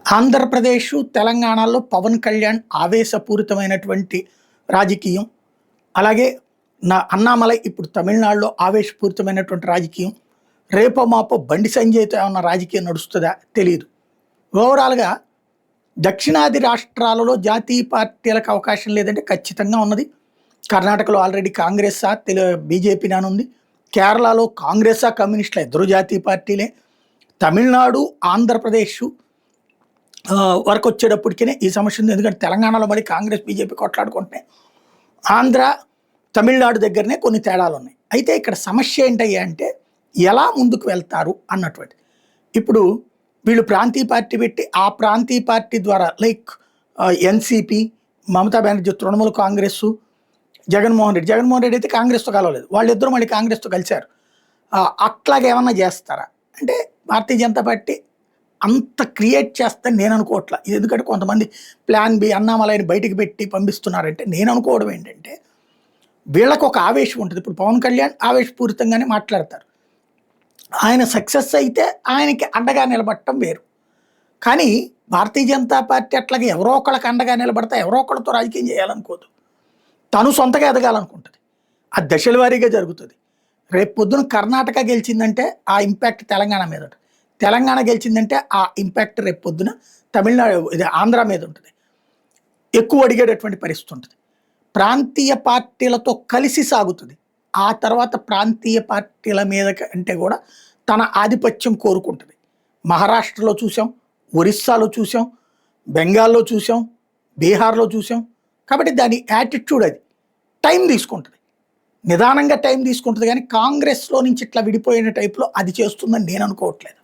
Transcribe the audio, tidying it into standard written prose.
ఆంధ్రప్రదేశ్, తెలంగాణలో పవన్ కళ్యాణ్ ఆవేశపూరితమైనటువంటి రాజకీయం. అలాగే అన్నామలై ఇప్పుడు తమిళనాడులో ఆవేశపూరితమైనటువంటి రాజకీయం. రేపో మాపో బండి సంజయ్‌తో ఏమన్నా రాజకీయం నడుస్తదా తెలీదు. ఓవరాల్‌గా దక్షిణాది రాష్ట్రాలలో జాతీయ పార్టీలకు అవకాశం లేదంటే ఖచ్చితంగా ఉన్నది. కర్ణాటకలో ఆల్రెడీ కాంగ్రెస్సా బీజేపీనాను ఉంది. కేరళలో కాంగ్రెస్సా, కమ్యూనిస్టులా ఇద్దరు జాతీయ పార్టీలే. తమిళనాడు, ఆంధ్రప్రదేశ్ వరకు వచ్చేటప్పటికే ఈ సమస్య ఉంది. ఎందుకంటే తెలంగాణలో మరి కాంగ్రెస్, బీజేపీ కొట్లాడుకుంటున్నాయి. ఆంధ్ర, తమిళనాడు దగ్గరనే కొన్ని తేడాలు ఉన్నాయి. అయితే ఇక్కడ సమస్య ఏంటయ్యా అంటే ఎలా ముందుకు వెళ్తారు అన్నటువంటిది. ఇప్పుడు వీళ్ళు ప్రాంతీయ పార్టీ పెట్టి ఆ ప్రాంతీయ పార్టీ ద్వారా లైక్ ఎన్సీపీ, మమతా బెనర్జీ తృణమూల్ కాంగ్రెస్, జగన్మోహన్ రెడ్డి అయితే కాంగ్రెస్తో కలవలేదు. వాళ్ళిద్దరూ మళ్ళీ కాంగ్రెస్తో కలిశారు. అట్లాగే ఏమన్నా చేస్తారా అంటే భారతీయ జనతా పార్టీ అంత క్రియేట్ చేస్తాను నేను అనుకోవట్లా. ఇది ఎందుకంటే కొంతమంది ప్లాన్ బి అన్నామలైని బయటికి పెట్టి పంపిస్తున్నారంటే నేను అనుకోవడం ఏంటంటే వీళ్ళకు ఒక ఆవేశం ఉంటుంది. ఇప్పుడు పవన్ కళ్యాణ్ ఆవేశపూరితంగానే మాట్లాడతారు. ఆయన సక్సెస్ అయితే ఆయనకి అండగా నిలబడటం వేరు. కానీ భారతీయ జనతా పార్టీ అట్లాగే ఎవరో ఒకళ్ళకి అండగా నిలబడతా ఎవరో ఒకళ్ళతో రాజకీయం చేయాలనుకోదు. తను సొంతగా ఎదగాలనుకుంటుంది. అది దశల వారీగా జరుగుతుంది. రేపు పొద్దున కర్ణాటక గెలిచిందంటే ఆ ఇంపాక్ట్ తెలంగాణ మీద ఉంటుంది. తెలంగాణ గెలిచిందంటే ఆ ఇంపాక్ట్ రేపు పొద్దున తమిళనాడు ఆంధ్ర మీద ఉంటుంది. ఎక్కువ అడిగేటటువంటి పరిస్థితి ఉంటుంది. ప్రాంతీయ పార్టీలతో కలిసి సాగుతుంది. ఆ తర్వాత ప్రాంతీయ పార్టీల మీద అంటే కూడా తన ఆధిపత్యం కోరుకుంటుంది. మహారాష్ట్రలో చూసాం, ఒరిస్సాలో చూసాం, బెంగాల్లో చూసాం, బీహార్లో చూసాం. కాబట్టి దాని యాటిట్యూడ్ అది టైం తీసుకుంటుంది. నిదానంగా టైం తీసుకుంటుంది. కానీ కాంగ్రెస్లో నుంచి ఇట్లా విడిపోయిన టైప్లో అది చేస్తుందని నేను అనుకోవట్లేదు.